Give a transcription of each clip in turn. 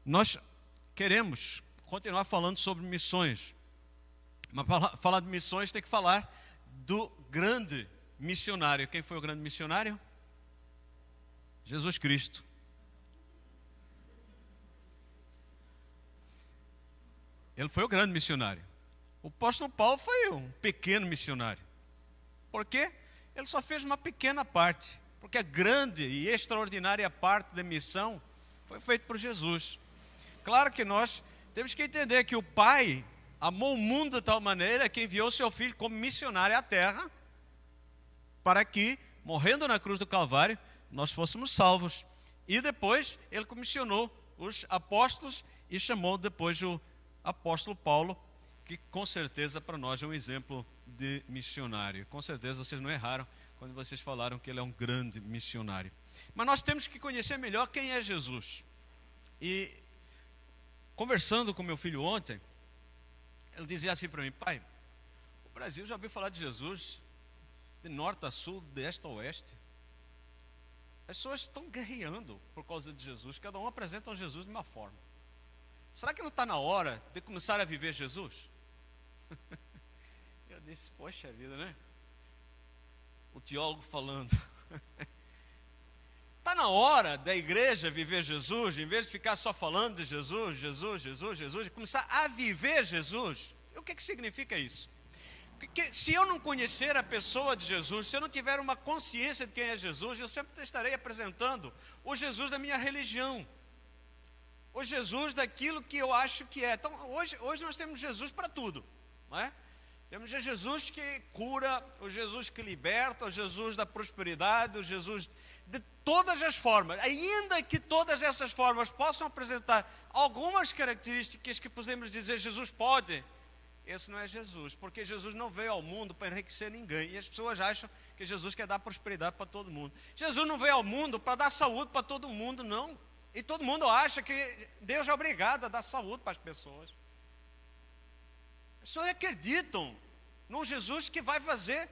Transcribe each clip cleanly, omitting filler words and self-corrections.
Nós queremos continuar falando sobre missões, mas para falar de missões tem que falar do grande missionário. Quem foi o grande missionário? Jesus Cristo. Ele foi o grande missionário. O apóstolo Paulo foi um pequeno missionário. Por quê? Ele só fez uma pequena parte, porque a grande e extraordinária parte da missão foi feita por Jesus. Claro que nós temos que entender que o Pai amou o mundo de tal maneira que enviou seu Filho como missionário à terra, para que, morrendo na cruz do Calvário, nós fôssemos salvos. E depois ele comissionou os apóstolos e chamou depois o apóstolo Paulo, que com certeza para nós é um exemplo de missionário. Com certeza vocês não erraram quando vocês falaram que ele é um grande missionário. Mas nós temos que conhecer melhor quem é Jesus. E conversando com meu filho ontem, ele dizia assim para mim: pai, o Brasil já ouviu falar de Jesus de norte a sul, de este a oeste. As pessoas estão guerreando por causa de Jesus, cada um apresenta Jesus de uma forma. Será que não está na hora de começar a viver Jesus? Eu disse, poxa vida, né? O teólogo falando. Está na hora da igreja viver Jesus, em vez de ficar só falando de Jesus, Jesus, Jesus, Jesus, e começar a viver Jesus. O que significa isso? Porque se eu não conhecer a pessoa de Jesus, se eu não tiver uma consciência de quem é Jesus, eu sempre estarei apresentando o Jesus da minha religião, o Jesus daquilo que eu acho que é. Então, hoje nós temos Jesus para tudo, não é? Temos o Jesus que cura, o Jesus que liberta, o Jesus da prosperidade, o Jesus de todas as formas. Ainda que todas essas formas possam apresentar algumas características que podemos dizer Jesus pode, esse não é Jesus, porque Jesus não veio ao mundo para enriquecer ninguém. E as pessoas acham que Jesus quer dar prosperidade para todo mundo. Jesus não veio ao mundo para dar saúde para todo mundo, não. E todo mundo acha que Deus é obrigado a dar saúde para as pessoas. As pessoas acreditam num Jesus que vai fazer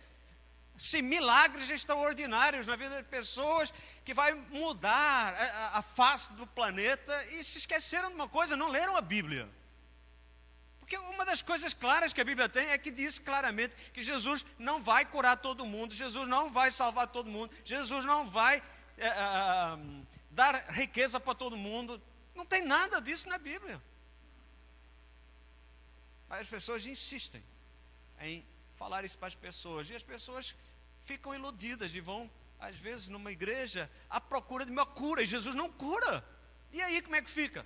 milagres extraordinários na vida de pessoas, que vai mudar a face do planeta, e se esqueceram de uma coisa, não leram a Bíblia. Porque uma das coisas claras que a Bíblia tem é que diz claramente que Jesus não vai curar todo mundo, Jesus não vai salvar todo mundo, Jesus não vai dar riqueza para todo mundo. Não tem nada disso na Bíblia. Mas as pessoas insistem em falar isso para as pessoas, e as pessoas ficam iludidas e vão, às vezes, numa igreja à procura de uma cura, e Jesus não cura. E aí como é que fica?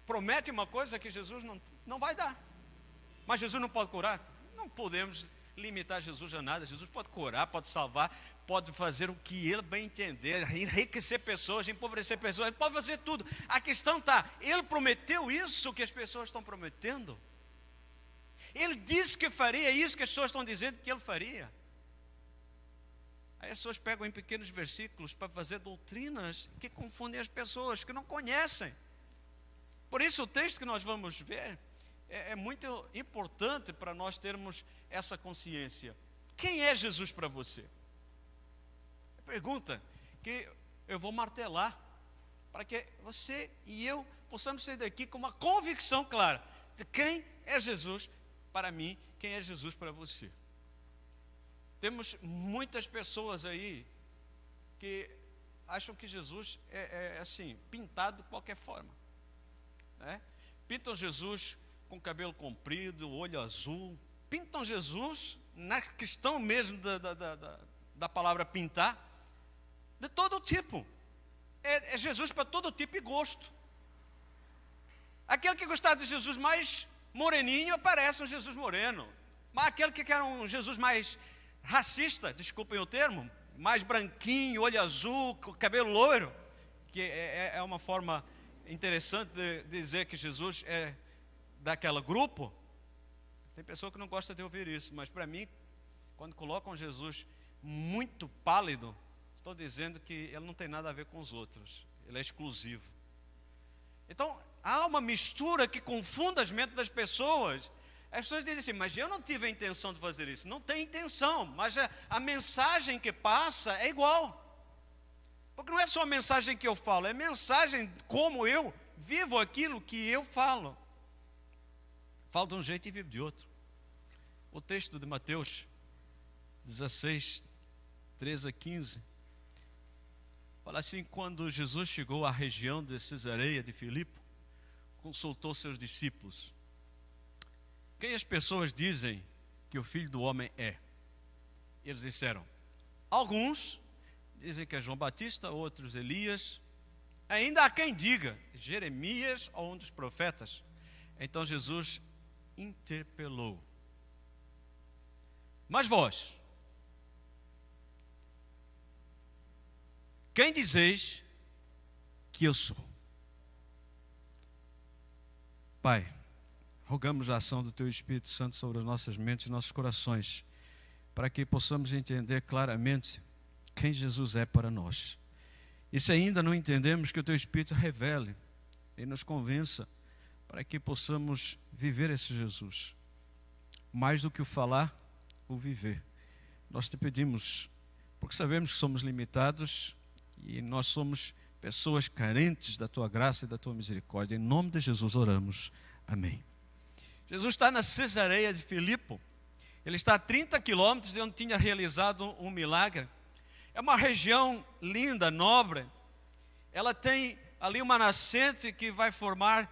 Promete uma coisa que Jesus não vai dar. Mas Jesus não pode curar? Não podemos limitar Jesus a nada. Jesus pode curar, pode salvar, pode fazer o que Ele bem entender, enriquecer pessoas, empobrecer pessoas, Ele pode fazer tudo. A questão está, Ele prometeu isso que as pessoas estão prometendo? Ele disse que faria isso que as pessoas estão dizendo que Ele faria? Aí as pessoas pegam em pequenos versículos para fazer doutrinas que confundem as pessoas, que não conhecem. Por isso o texto que nós vamos ver é muito importante para nós termos essa consciência. Quem é Jesus para você? Pergunta que eu vou martelar para que você e eu possamos sair daqui com uma convicção clara de quem é Jesus para mim, quem é Jesus para você. Temos muitas pessoas aí que acham que Jesus é assim, pintado de qualquer forma, né? Pintam Jesus com cabelo comprido, olho azul, pintam Jesus, na questão mesmo da palavra pintar, de todo tipo. É Jesus para todo tipo e gosto. Aquele que gostava de Jesus mais moreninho, aparece um Jesus moreno. Mas aquele que quer um Jesus mais racista, desculpem o termo, mais branquinho, olho azul, cabelo loiro, que é uma forma interessante de dizer que Jesus é daquele grupo. Tem pessoa que não gosta de ouvir isso, mas para mim, quando colocam Jesus muito pálido, estou dizendo que ele não tem nada a ver com os outros, ele é exclusivo. Então, há uma mistura que confunde as mentes das pessoas, As pessoas dizem assim, mas eu não tive a intenção de fazer isso. Não tem intenção, mas a mensagem que passa é igual. Porque não é só a mensagem que eu falo, é mensagem como eu vivo aquilo que eu falo. Falo de um jeito e vivo de outro. O texto de Mateus 16, 13 a 15, fala assim: quando Jesus chegou à região de Cesareia de Filipe, consultou seus discípulos: quem as pessoas dizem que o Filho do Homem é? Eles disseram: alguns dizem que é João Batista, outros Elias, ainda há quem diga Jeremias ou um dos profetas. Então Jesus interpelou: mas vós, quem dizeis que eu sou? Pai, rogamos a ação do Teu Espírito Santo sobre as nossas mentes e nossos corações, para que possamos entender claramente quem Jesus é para nós. E se ainda não entendemos, que o Teu Espírito revele e nos convença, para que possamos viver esse Jesus. Mais do que o falar, o viver. Nós te pedimos, porque sabemos que somos limitados e nós somos pessoas carentes da Tua graça e da Tua misericórdia. Em nome de Jesus oramos. Amém. Jesus está na Cesareia de Filipe. Ele está a 30 quilômetros de onde tinha realizado um milagre. É uma região linda, nobre. Ela tem ali uma nascente que vai formar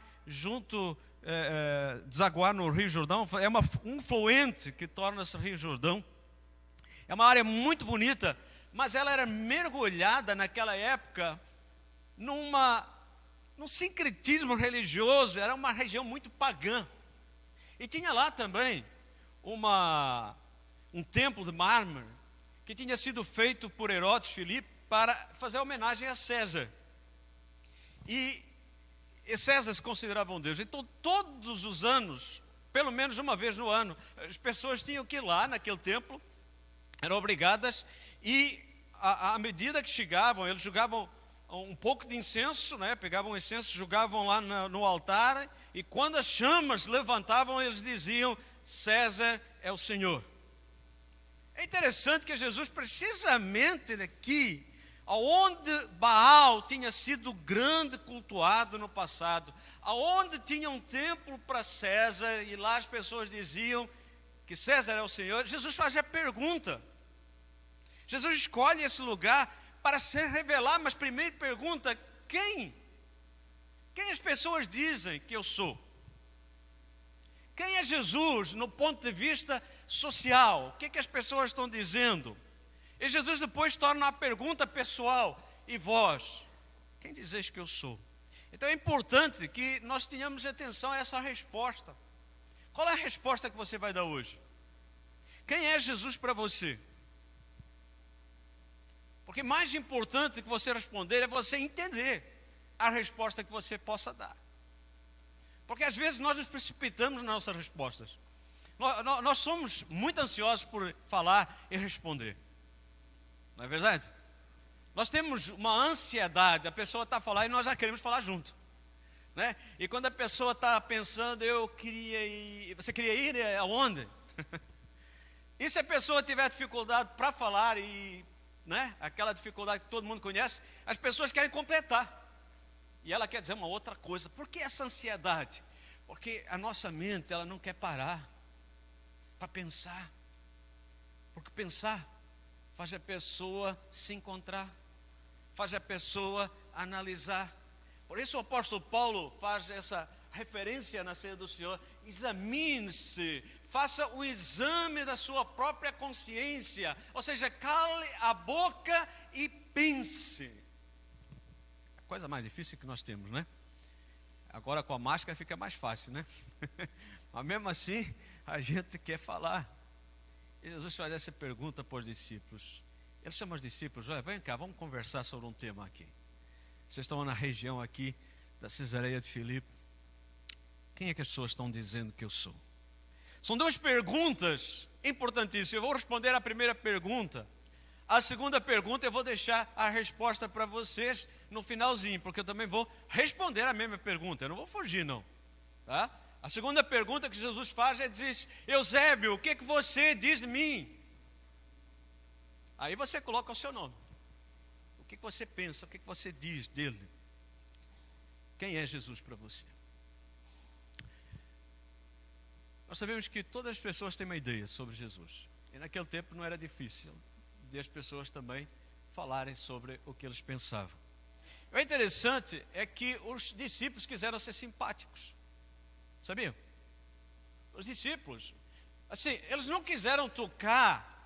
desaguar no Rio Jordão. É um fluente que torna-se Rio Jordão. É uma área muito bonita, mas ela era mergulhada naquela época num sincretismo religioso. Era uma região muito pagã. E tinha lá também um templo de mármore que tinha sido feito por Herodes Filipe para fazer homenagem a César. E César se considerava um deus. Então, todos os anos, pelo menos uma vez no ano, as pessoas tinham que ir lá naquele templo, eram obrigadas, e à medida que chegavam, eles jogavam um pouco de incenso, né? Pegavam o incenso, jogavam lá no altar, e quando as chamas levantavam, eles diziam: César é o Senhor. É interessante que Jesus, precisamente aqui, aonde Baal tinha sido grande cultuado no passado, aonde tinha um templo para César, e lá as pessoas diziam que César é o Senhor, Jesus faz a pergunta. Jesus escolhe esse lugar para se revelar, mas primeiro pergunta: quem? Quem as pessoas dizem que eu sou? Quem é Jesus no ponto de vista social? O que as pessoas estão dizendo? E Jesus depois torna a pergunta pessoal: e vós? Quem dizeis que eu sou? Então é importante que nós tenhamos atenção a essa resposta. Qual é a resposta que você vai dar hoje? Quem é Jesus para você? Porque mais importante que você responder é você entender a resposta que você possa dar. Porque às vezes nós nos precipitamos nas nossas respostas. Nós somos muito ansiosos por falar e responder. Não é verdade? Nós temos uma ansiedade, a pessoa está a falar e nós já queremos falar junto, né? E quando a pessoa está pensando: eu queria ir, você queria ir aonde? E se a pessoa tiver dificuldade para falar, e, né, aquela dificuldade que todo mundo conhece, as pessoas querem completar. E ela quer dizer uma outra coisa. Por que essa ansiedade? Porque a nossa mente, ela não quer parar para pensar. Porque pensar faz a pessoa se encontrar, faz a pessoa analisar. Por isso o apóstolo Paulo faz essa referência na ceia do Senhor: examine-se, faça o exame da sua própria consciência, ou seja, cale a boca e pense. A coisa mais difícil que nós temos, né? Agora com a máscara fica mais fácil, né? Mas mesmo assim, a gente quer falar. E Jesus faz essa pergunta para os discípulos. Ele chama os discípulos: olha, vem cá, vamos conversar sobre um tema aqui. Vocês estão na região aqui da Cesareia de Filipe. Quem é que as pessoas estão dizendo que eu sou? São duas perguntas importantíssimas. Eu vou responder a primeira pergunta. A segunda pergunta eu vou deixar a resposta para vocês no finalzinho, porque eu também vou responder a mesma pergunta. Eu não vou fugir, não. Tá? A segunda pergunta que Jesus faz é diz: Eusébio, o que você diz de mim? Aí você coloca o seu nome. O que você pensa, o que você diz dele? Quem é Jesus para você? Nós sabemos que todas as pessoas têm uma ideia sobre Jesus. E naquele tempo não era difícil de as pessoas também falarem sobre o que eles pensavam. O interessante é que os discípulos quiseram ser simpáticos. Sabiam? Os discípulos, assim, eles não quiseram tocar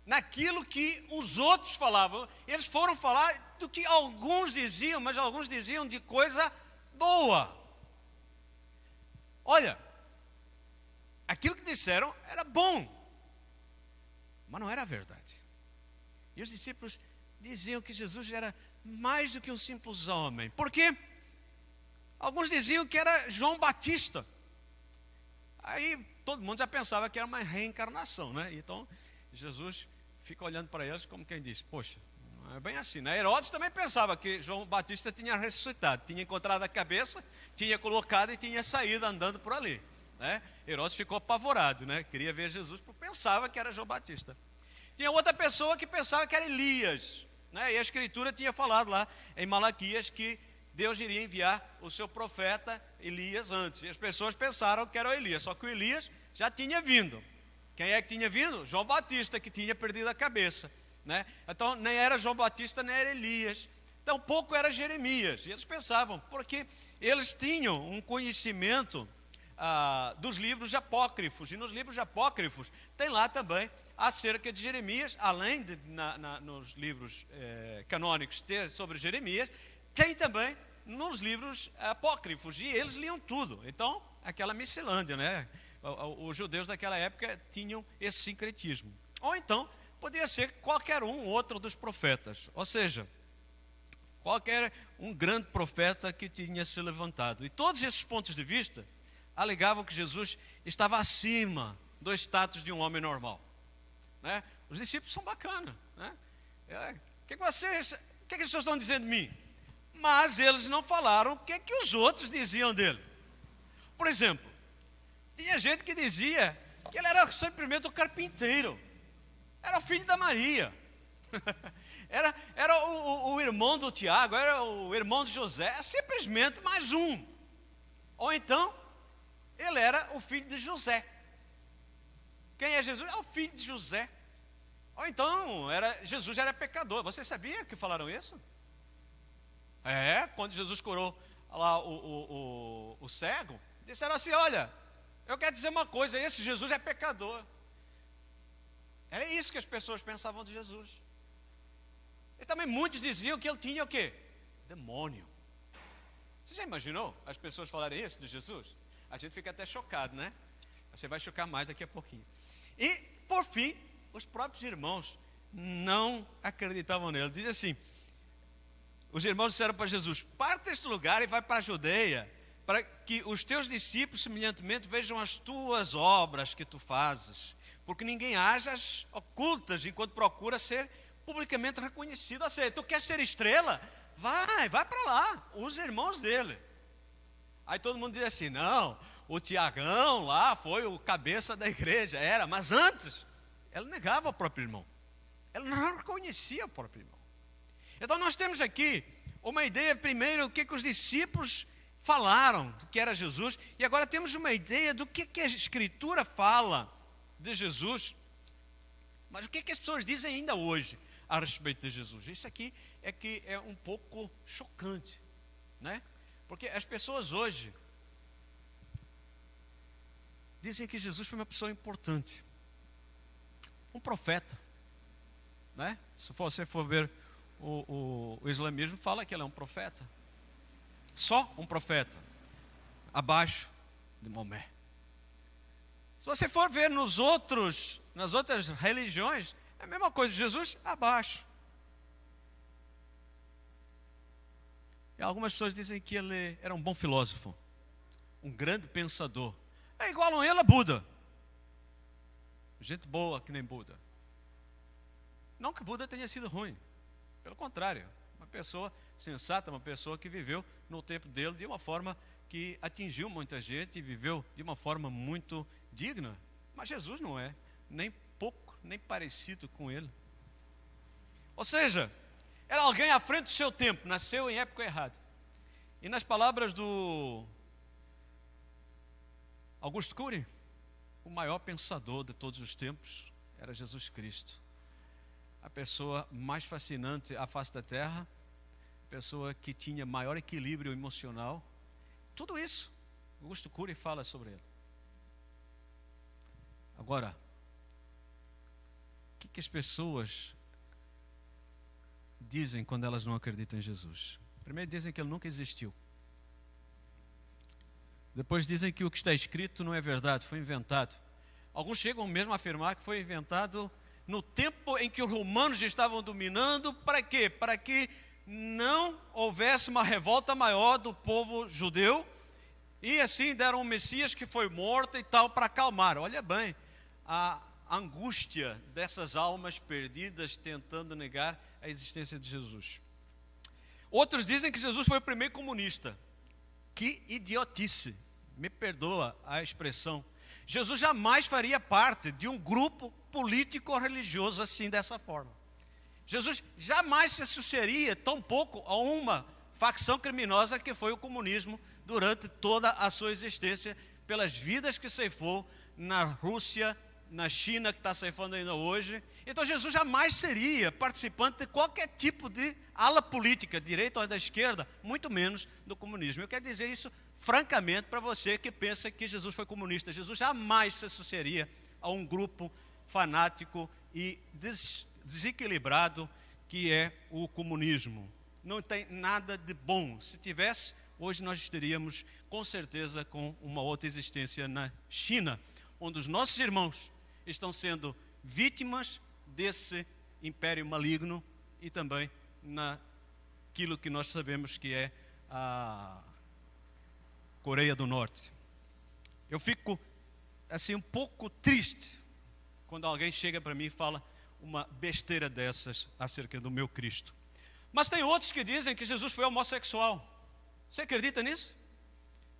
naquilo que os outros falavam. Eles foram falar do que alguns diziam, mas alguns diziam de coisa boa. Olha, aquilo que disseram era bom, mas não era a verdade. E os discípulos diziam que Jesus era mais do que um simples homem. Por quê? Alguns diziam que era João Batista. Aí todo mundo já pensava que era uma reencarnação, né? Então Jesus fica olhando para eles como quem diz: poxa, não é bem assim, né? Herodes também pensava que João Batista tinha ressuscitado, tinha encontrado a cabeça, tinha colocado e tinha saído andando por ali, né? Herodes ficou apavorado, né? Queria ver Jesus porque pensava que era João Batista. Tinha outra pessoa que pensava que era Elias, né? E a Escritura tinha falado lá em Malaquias que Deus iria enviar o seu profeta Elias antes. E as pessoas pensaram que era o Elias, só que o Elias já tinha vindo. Quem é que tinha vindo? João Batista, que tinha perdido a cabeça, né? Então nem era João Batista, nem era Elias. Tampouco era Jeremias. E eles pensavam, porque eles tinham um conhecimento dos livros apócrifos. E nos livros apócrifos tem lá também acerca de Jeremias, além de nos livros canônicos ter sobre Jeremias, tem também nos livros apócrifos, e eles liam tudo. Então, aquela miscelânea, né? Os judeus daquela época tinham esse sincretismo. Ou então, podia ser qualquer outro dos profetas, ou seja, qualquer um grande profeta que tinha se levantado. E todos esses pontos de vista alegavam que Jesus estava acima do status de um homem normal, né? Os discípulos são bacanas, né? O que vocês estão dizendo de mim? Mas eles não falaram o que os outros diziam dele. Por exemplo, tinha gente que dizia que ele era simplesmente o carpinteiro, era o filho da Maria, era o irmão do Tiago, era o irmão de José, simplesmente mais um. Ou então, ele era o filho de José. Quem é Jesus? É o filho de José. Ou então, Jesus era pecador. Você sabia que falaram isso? Quando Jesus curou lá o cego, disseram assim: olha, eu quero dizer uma coisa, esse Jesus é pecador. Era isso que as pessoas pensavam de Jesus. E também muitos diziam que ele tinha o quê? Demônio. Você já imaginou as pessoas falarem isso de Jesus? A gente fica até chocado, né? Você vai chocar mais daqui a pouquinho. E, por fim, os próprios irmãos não acreditavam nele. Diz assim: os irmãos disseram para Jesus: parte deste lugar e vai para a Judeia, para que os teus discípulos semelhantemente vejam as tuas obras que tu fazes, porque ninguém hajas ocultas enquanto procura ser publicamente reconhecido. Ou seja, tu quer ser estrela? Vai para lá, os irmãos dele. Aí todo mundo diz assim: não, o Tiagão lá foi o cabeça da igreja, mas antes, ele negava o próprio irmão, ele não reconhecia o próprio irmão. Então nós temos aqui uma ideia, primeiro, o que os discípulos falaram do que era Jesus, e agora temos uma ideia do que a Escritura fala de Jesus, mas o que as pessoas dizem ainda hoje a respeito de Jesus. Isso aqui é que é um pouco chocante, né? Porque as pessoas hoje dizem que Jesus foi uma pessoa importante, um profeta, né? Se você for ver o islamismo, fala que ele é um profeta, só um profeta, abaixo de Maomé. Se você for ver nas outras religiões, é a mesma coisa, Jesus abaixo. E algumas pessoas dizem que ele era um bom filósofo, um grande pensador. É igual a ele a Buda. Gente boa que nem Buda. Não que Buda tenha sido ruim, pelo contrário, uma pessoa sensata, uma pessoa que viveu no tempo dele de uma forma que atingiu muita gente e viveu de uma forma muito digna. Mas Jesus não é, nem pouco, nem parecido com ele. Ou seja, era alguém à frente do seu tempo, nasceu em época errada. E nas palavras do Augusto Cury, o maior pensador de todos os tempos era Jesus Cristo. A pessoa mais fascinante à face da terra, a pessoa que tinha maior equilíbrio emocional. Tudo isso, Augusto Cury fala sobre ele. Agora, o que as pessoas dizem quando elas não acreditam em Jesus? Primeiro dizem que ele nunca existiu. Depois dizem que o que está escrito não é verdade, foi inventado. Alguns chegam mesmo a afirmar que foi inventado no tempo em que os romanos estavam dominando. Para quê? Para que não houvesse uma revolta maior do povo judeu. E assim deram um Messias que foi morto e tal, para acalmar. Olha bem, a angústia dessas almas perdidas tentando negar a existência de Jesus. Outros dizem que Jesus foi o primeiro comunista. Que idiotice, me perdoa a expressão. Jesus jamais faria parte de um grupo político ou religioso assim, dessa forma. Jesus jamais se associaria tão pouco a uma facção criminosa que foi o comunismo durante toda a sua existência, pelas vidas que ceifou na Rússia, na China, que está ceifando ainda hoje. Então Jesus jamais seria participante de qualquer tipo de ala política, direita ou da esquerda, muito menos do comunismo. Eu quero dizer isso francamente para você que pensa que Jesus foi comunista. Jesus jamais se associaria a um grupo fanático e desequilibrado que é o comunismo. Não tem nada de bom. Se tivesse, hoje nós estaríamos com certeza com uma outra existência na China, onde os nossos irmãos estão sendo vítimas desse império maligno e também naquilo que nós sabemos que é a Coreia do Norte. Eu fico assim um pouco triste quando alguém chega para mim e fala uma besteira dessas acerca do meu Cristo. Mas tem outros que dizem que Jesus foi homossexual. Você acredita nisso?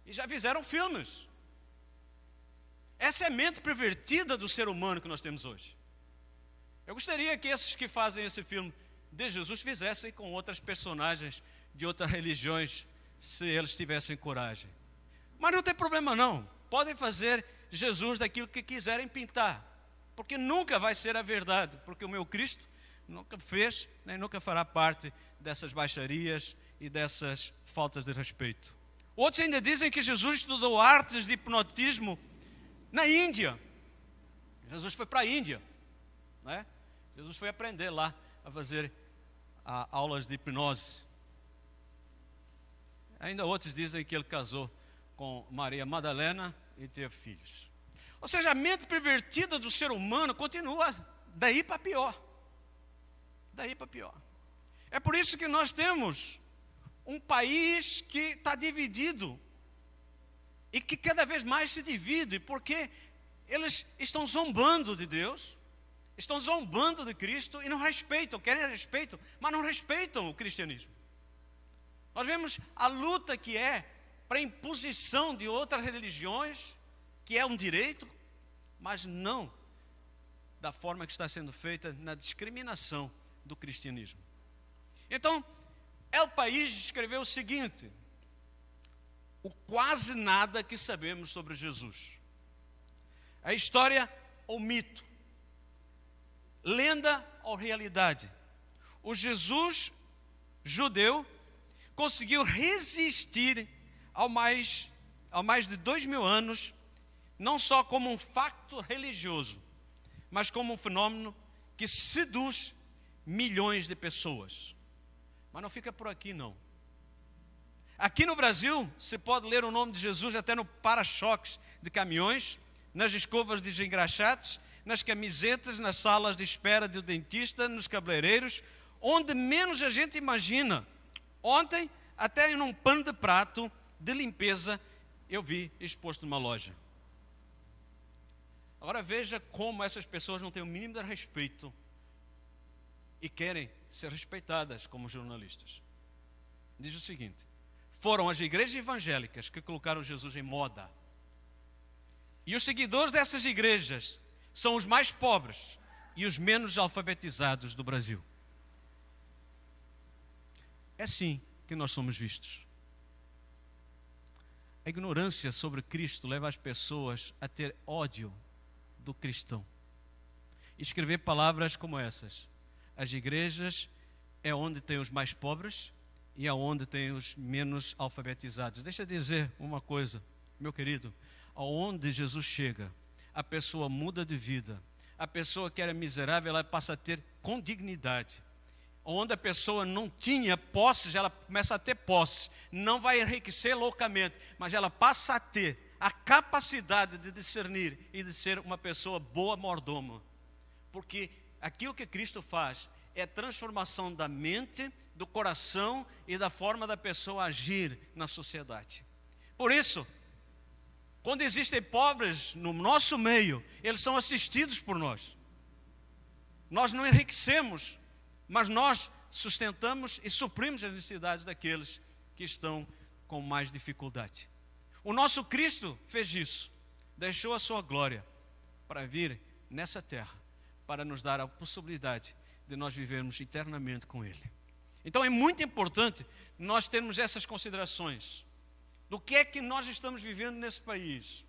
E já fizeram filmes. Essa é a mente pervertida do ser humano que nós temos hoje. Eu gostaria que esses que fazem esse filme de Jesus fizessem com outras personagens de outras religiões, se eles tivessem coragem. Mas não tem problema não. Podem fazer Jesus daquilo que quiserem pintar, porque nunca vai ser a verdade, porque o meu Cristo nunca fez, nem nunca fará parte dessas baixarias e dessas faltas de respeito. Outros ainda dizem que Jesus estudou artes de hipnotismo na Índia. Jesus foi para a Índia, né? Jesus foi aprender lá a fazer aulas de hipnose. Ainda outros dizem que ele casou com Maria Madalena e teve filhos. Ou seja, a mente pervertida do ser humano continua daí para pior. Daí para pior. É por isso que nós temos um país que está dividido e que cada vez mais se divide, porque eles estão zombando de Deus, estão zombando de Cristo e não respeitam, querem respeito, mas não respeitam o cristianismo. Nós vemos a luta que é para a imposição de outras religiões, que é um direito, mas não da forma que está sendo feita na discriminação do cristianismo. Então, El País escreveu o seguinte: o quase nada que sabemos sobre Jesus. A história ou mito, lenda ou realidade. O Jesus judeu conseguiu resistir ao mais de 2000 anos, não só como um facto religioso, mas como um fenômeno que seduz milhões de pessoas. Mas não fica por aqui não. Aqui no Brasil, você pode ler o nome de Jesus até no para-choques de caminhões, nas escovas de engraxates, nas camisetas, nas salas de espera do dentista, nos cabeleireiros, onde menos a gente imagina. Ontem, até em um pano de prato de limpeza, eu vi exposto numa loja. Agora veja como essas pessoas não têm o mínimo de respeito e querem ser respeitadas como jornalistas. Diz o seguinte: foram as igrejas evangélicas que colocaram Jesus em moda. E os seguidores dessas igrejas são os mais pobres e os menos alfabetizados do Brasil. É assim que nós somos vistos. A ignorância sobre Cristo leva as pessoas a ter ódio do cristão. Escrever palavras como essas: as igrejas é onde tem os mais pobres e é onde tem os menos alfabetizados. Deixa eu dizer uma coisa, meu querido: aonde Jesus chega, a pessoa muda de vida. A pessoa que era miserável, ela passa a ter com dignidade. Onde a pessoa não tinha posses, ela começa a ter posses. Não vai enriquecer loucamente, mas ela passa a ter a capacidade de discernir e de ser uma pessoa boa mordoma. Porque aquilo que Cristo faz é transformação da mente, do coração e da forma da pessoa agir na sociedade. Por isso, quando existem pobres no nosso meio, eles são assistidos por nós. Nós não enriquecemos, mas nós sustentamos e suprimos as necessidades daqueles que estão com mais dificuldade. O nosso Cristo fez isso, deixou a sua glória para vir nessa terra, para nos dar a possibilidade de nós vivermos eternamente com Ele. Então é muito importante nós termos essas considerações. Do que é que nós estamos vivendo nesse país?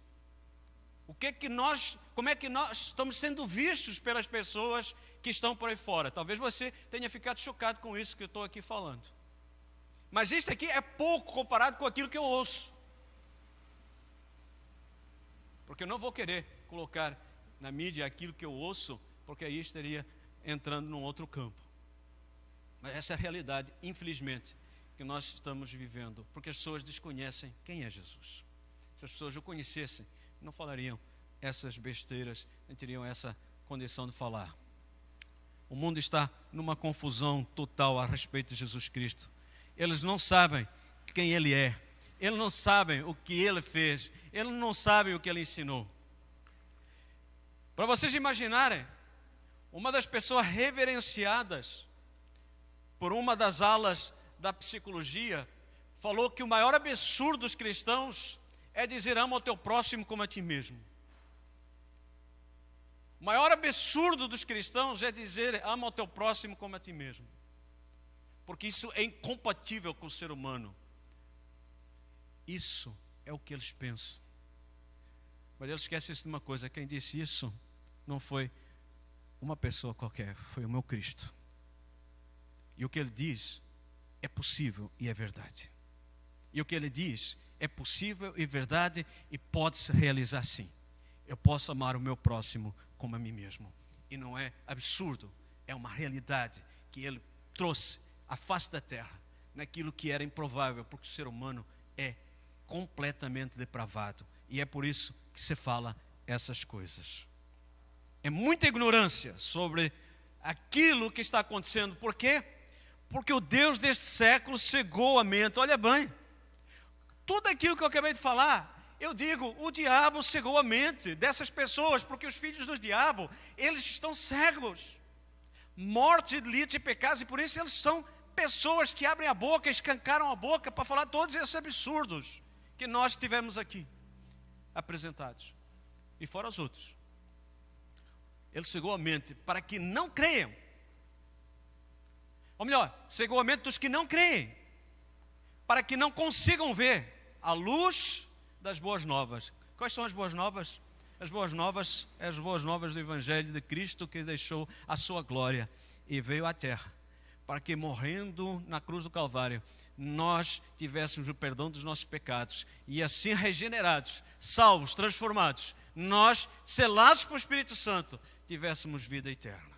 Como é que nós estamos sendo vistos pelas pessoas que estão por aí fora? Talvez você tenha ficado chocado com isso que eu estou aqui falando. Mas isso aqui é pouco comparado com aquilo que eu ouço. Porque eu não vou querer colocar na mídia aquilo que eu ouço, porque aí estaria entrando num outro campo. Mas essa é a realidade, infelizmente, que nós estamos vivendo, porque as pessoas desconhecem quem é Jesus. Se as pessoas o conhecessem, não falariam essas besteiras, não teriam essa condição de falar. O mundo está numa confusão total a respeito de Jesus Cristo. Eles não sabem quem Ele é, eles não sabem o que Ele fez, eles não sabem o que Ele ensinou. Para vocês imaginarem, uma das pessoas reverenciadas por uma das alas da psicologia falou que o maior absurdo dos cristãos é dizer: ama o teu próximo como a ti mesmo. O maior absurdo dos cristãos é dizer: ama o teu próximo como a ti mesmo. Porque isso é incompatível com o ser humano. Isso é o que eles pensam. Mas eles esquecem de uma coisa: quem disse isso não foi uma pessoa qualquer, foi o meu Cristo. E o que Ele diz é possível e é verdade. E o que Ele diz é possível e verdade e pode se realizar sim. Eu posso amar o meu próximo como a mim mesmo. E não é absurdo, é uma realidade que Ele trouxe à face da terra, naquilo que era improvável, porque o ser humano é completamente depravado. E é por isso que se fala essas coisas. É muita ignorância sobre aquilo que está acontecendo. Por quê? Porque o Deus deste século cegou a mente. Olha bem, tudo aquilo que eu acabei de falar, eu digo, o diabo cegou a mente dessas pessoas, porque os filhos do diabo, eles estão cegos, mortos de delitos e pecados, e por isso eles são pessoas que abrem a boca, escancaram a boca para falar todos esses absurdos que nós tivemos aqui apresentados, e fora os outros. Ele cegou a mente para que não creiam. Ou melhor, cegou a mente dos que não creem, para que não consigam ver a luz das boas novas. Quais são as boas novas? As boas novas é as boas novas do Evangelho de Cristo, que deixou a sua glória e veio à terra, para que morrendo na cruz do Calvário, nós tivéssemos o perdão dos nossos pecados, e assim regenerados, salvos, transformados, nós, selados pelo Espírito Santo, tivéssemos vida eterna.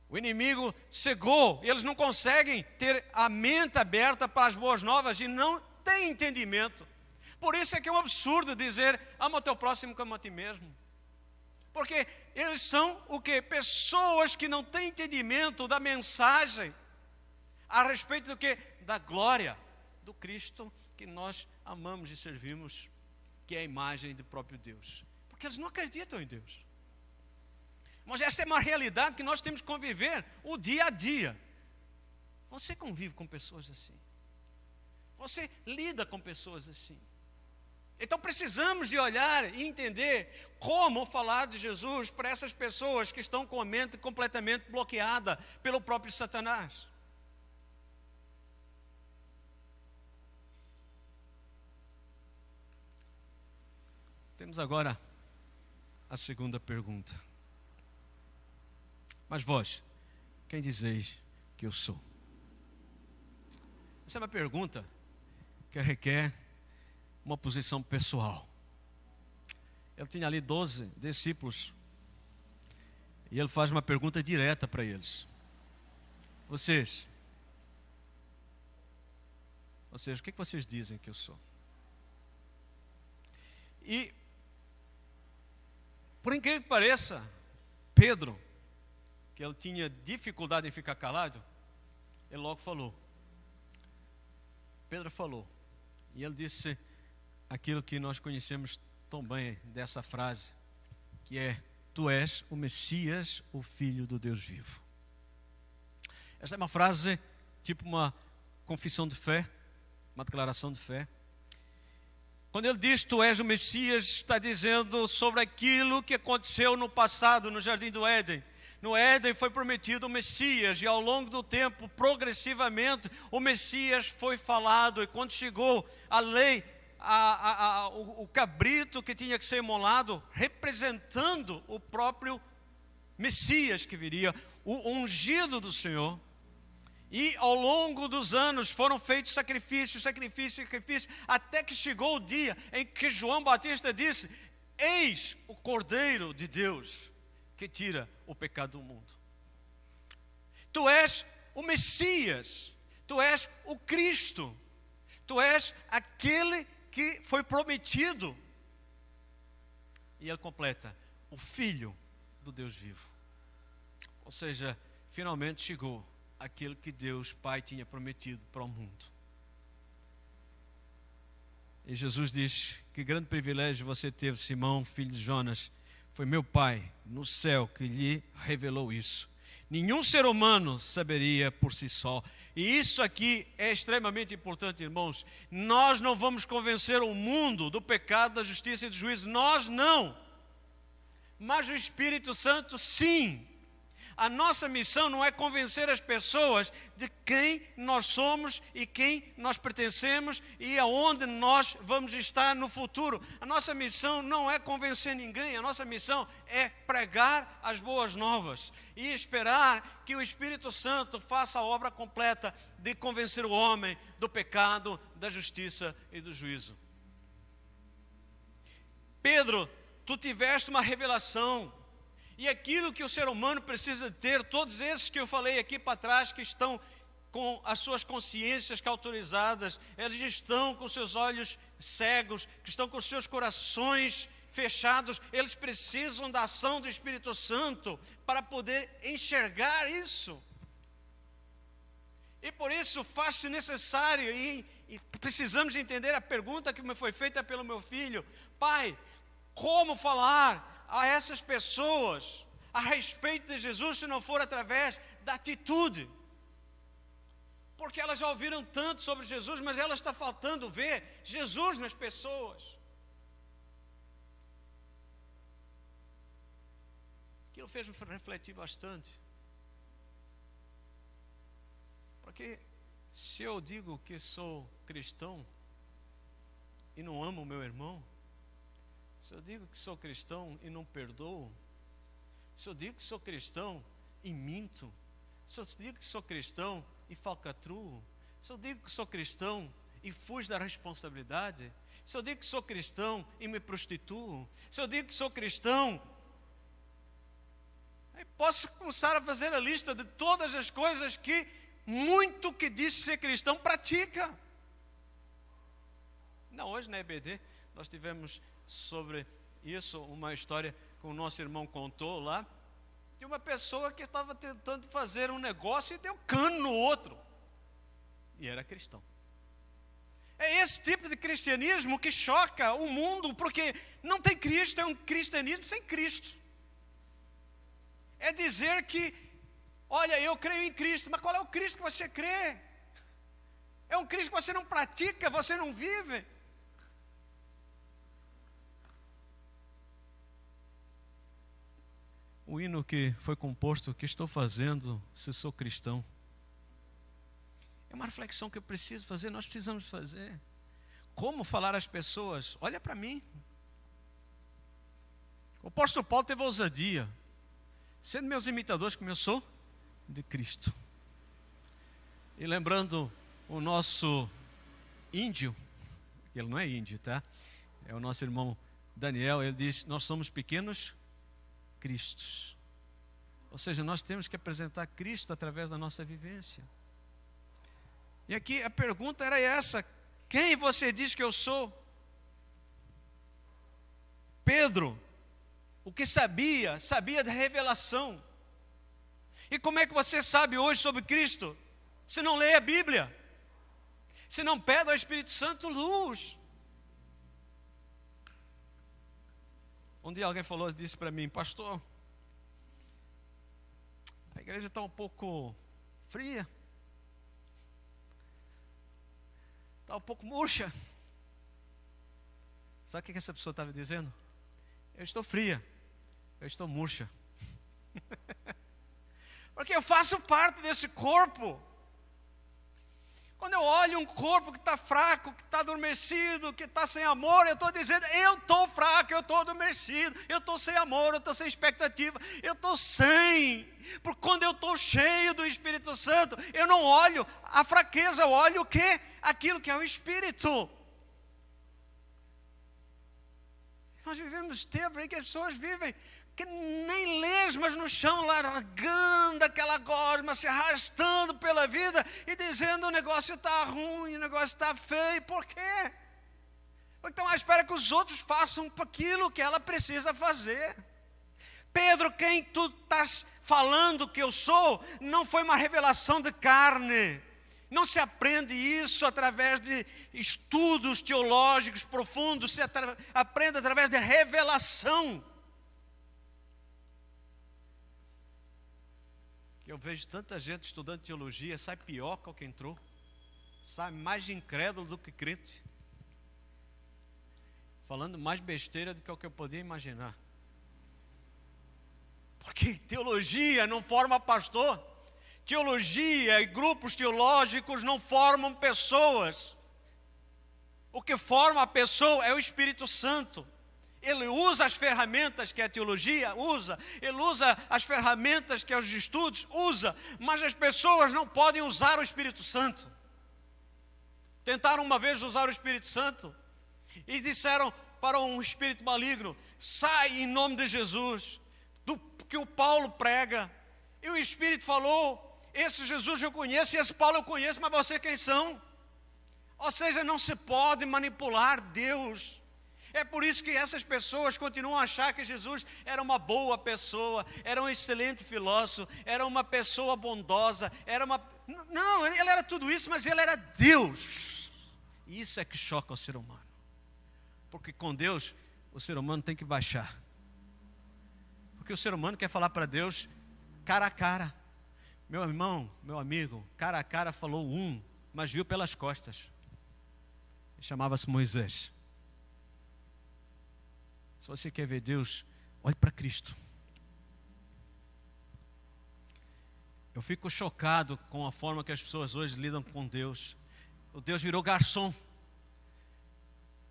O inimigo cegou, eles não conseguem ter a mente aberta para as boas novas e não têm entendimento. Por isso é que é um absurdo dizer: ama o teu próximo como a ti mesmo. Porque eles são o quê? Pessoas que não têm entendimento da mensagem a respeito do quê? Da glória do Cristo que nós amamos e servimos, que é a imagem do próprio Deus. Porque eles não acreditam em Deus. Mas essa é uma realidade que nós temos que conviver o dia a dia. Você convive com pessoas assim? Você lida com pessoas assim. Então precisamos de olhar e entender como falar de Jesus para essas pessoas que estão com a mente completamente bloqueada pelo próprio Satanás. Temos agora a segunda pergunta. Mas vós, quem dizeis que eu sou? Essa é uma pergunta que requer uma posição pessoal. Ele tinha ali 12 discípulos e ele faz uma pergunta direta para eles. Vocês, o que vocês dizem que eu sou? E, por incrível que pareça, Pedro, que ele tinha dificuldade em ficar calado, ele logo falou. Pedro falou, e ele disse aquilo que nós conhecemos tão bem dessa frase, que é: tu és o Messias, o Filho do Deus vivo. Esta é uma frase, tipo uma confissão de fé, uma declaração de fé. Quando ele diz tu és o Messias, está dizendo sobre aquilo que aconteceu no passado, no Jardim do Éden. No Éden foi prometido o Messias, e ao longo do tempo, progressivamente, o Messias foi falado. E quando chegou a lei, o cabrito que tinha que ser imolado, representando o próprio Messias que viria, o ungido do Senhor. E ao longo dos anos foram feitos sacrifícios, até que chegou o dia em que João Batista disse: eis o Cordeiro de Deus que tira o pecado do mundo. Tu és o Messias, tu és o Cristo, tu és aquele que foi prometido. E ele completa: o Filho do Deus vivo. Ou seja, finalmente chegou aquilo que Deus Pai tinha prometido para o mundo. E Jesus diz: que grande privilégio você teve, Simão, filho de Jonas. Foi meu Pai no céu que lhe revelou isso. Nenhum ser humano saberia por si só. E isso aqui é extremamente importante, irmãos. Nós não vamos convencer o mundo do pecado, da justiça e do juízo. Nós não. Mas o Espírito Santo, sim. A nossa missão não é convencer as pessoas de quem nós somos e quem nós pertencemos e aonde nós vamos estar no futuro. A nossa missão não é convencer ninguém, a nossa missão é pregar as boas novas e esperar que o Espírito Santo faça a obra completa de convencer o homem do pecado, da justiça e do juízo. Pedro, tu tiveste uma revelação. E aquilo que o ser humano precisa ter, todos esses que eu falei aqui para trás, que estão com as suas consciências cauterizadas, eles estão com seus olhos cegos, que estão com seus corações fechados, eles precisam da ação do Espírito Santo para poder enxergar isso. E por isso faz-se necessário, e precisamos entender a pergunta que me foi feita pelo meu filho: Pai, como falar a essas pessoas a respeito de Jesus se não for através da atitude? Porque elas já ouviram tanto sobre Jesus, mas elas estão faltando ver Jesus nas pessoas. Aquilo fez-me refletir bastante. Porque se eu digo que sou cristão e não amo o meu irmão, se eu digo que sou cristão e não perdoo, se eu digo que sou cristão e minto, se eu digo que sou cristão e falcatruo, se eu digo que sou cristão e fujo da responsabilidade, se eu digo que sou cristão e me prostituo, se eu digo que sou cristão, aí posso começar a fazer a lista de todas as coisas que muito que diz ser cristão pratica. Não, hoje na EBD nós tivemos sobre isso uma história que o nosso irmão contou lá, de uma pessoa que estava tentando fazer um negócio e deu cano no outro, e era cristão. É esse tipo de cristianismo que choca o mundo, porque não tem Cristo, é um cristianismo sem Cristo. É dizer que, olha, eu creio em Cristo, mas qual é o Cristo que você crê? É um Cristo que você não pratica, você não vive. O hino que foi composto, o que estou fazendo se sou cristão? É uma reflexão que eu preciso fazer, nós precisamos fazer. Como falar às pessoas? Olha para mim. O apóstolo Paulo teve ousadia, sendo meus imitadores como eu sou de Cristo. E lembrando o nosso índio, ele não é índio, tá? É o nosso irmão Daniel, ele diz, nós somos pequenos Cristos. Ou seja, nós temos que apresentar Cristo através da nossa vivência. E aqui a pergunta era essa: quem você diz que eu sou? Pedro, o que sabia da revelação. E como é que você sabe hoje sobre Cristo? Se não lê a Bíblia, se não pede ao Espírito Santo luz. Um dia alguém disse para mim, pastor, a igreja está um pouco fria, está um pouco murcha. Sabe o que essa pessoa estava dizendo? Eu estou fria, eu estou murcha. Porque eu faço parte desse corpo. Quando eu olho um corpo que está fraco, que está adormecido, que está sem amor, eu estou dizendo, eu estou fraco, eu estou adormecido, eu estou sem amor, eu estou sem expectativa, eu estou sem. Porque quando eu estou cheio do Espírito Santo, eu não olho a fraqueza, eu olho o quê? Aquilo que é o Espírito. Nós vivemos tempo em que as pessoas vivem que nem lesmas no chão, largando aquela gosma, se arrastando pela vida e dizendo o negócio está ruim, o negócio está feio. Por quê? Porque estão à espera que os outros façam aquilo que ela precisa fazer. Pedro, quem tu estás falando que eu sou, não foi uma revelação de carne. Não se aprende isso através de estudos teológicos profundos, se aprende através de revelação. Eu vejo tanta gente estudando teologia, sai pior que o que entrou, sai mais incrédulo do que crente, falando mais besteira do que o que eu podia imaginar. Porque teologia não forma pastor, teologia e grupos teológicos não formam pessoas. O que forma a pessoa é o Espírito Santo. Ele usa as ferramentas que a teologia usa, ele usa as ferramentas que os estudos usa, mas as pessoas não podem usar o Espírito Santo. Tentaram uma vez usar o Espírito Santo e disseram para um espírito maligno, sai em nome de Jesus, do que o Paulo prega. E o Espírito falou, esse Jesus eu conheço e esse Paulo eu conheço, mas você quem são? Ou seja, não se pode manipular Deus. É por isso que essas pessoas continuam a achar que Jesus era uma boa pessoa, era um excelente filósofo, era uma pessoa bondosa, Não, ele era tudo isso, mas ele era Deus. E isso é que choca o ser humano. Porque com Deus, o ser humano tem que baixar. Porque o ser humano quer falar para Deus cara a cara. Meu irmão, meu amigo, cara a cara falou mas viu pelas costas. Chamava-se Moisés. Se você quer ver Deus, olhe para Cristo. Eu fico chocado com a forma que as pessoas hoje lidam com Deus. O Deus virou garçom.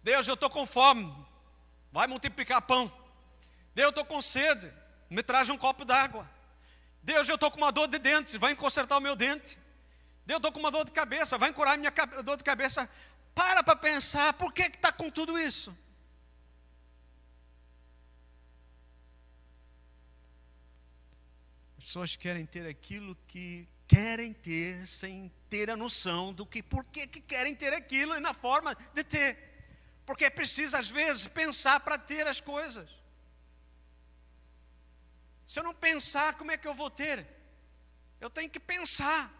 Deus, eu estou com fome, vai multiplicar pão. Deus, eu estou com sede, me traz um copo d'água. Deus, eu estou com uma dor de dentes, vai consertar o meu dente. Deus, eu estou com uma dor de cabeça, vai curar a minha dor de cabeça. Para pensar, por que está com tudo isso? As pessoas querem ter aquilo que querem ter, sem ter a noção do que, por que querem ter aquilo e na forma de ter. Porque é preciso, às vezes, pensar para ter as coisas. Se eu não pensar, como é que eu vou ter? Eu tenho que pensar.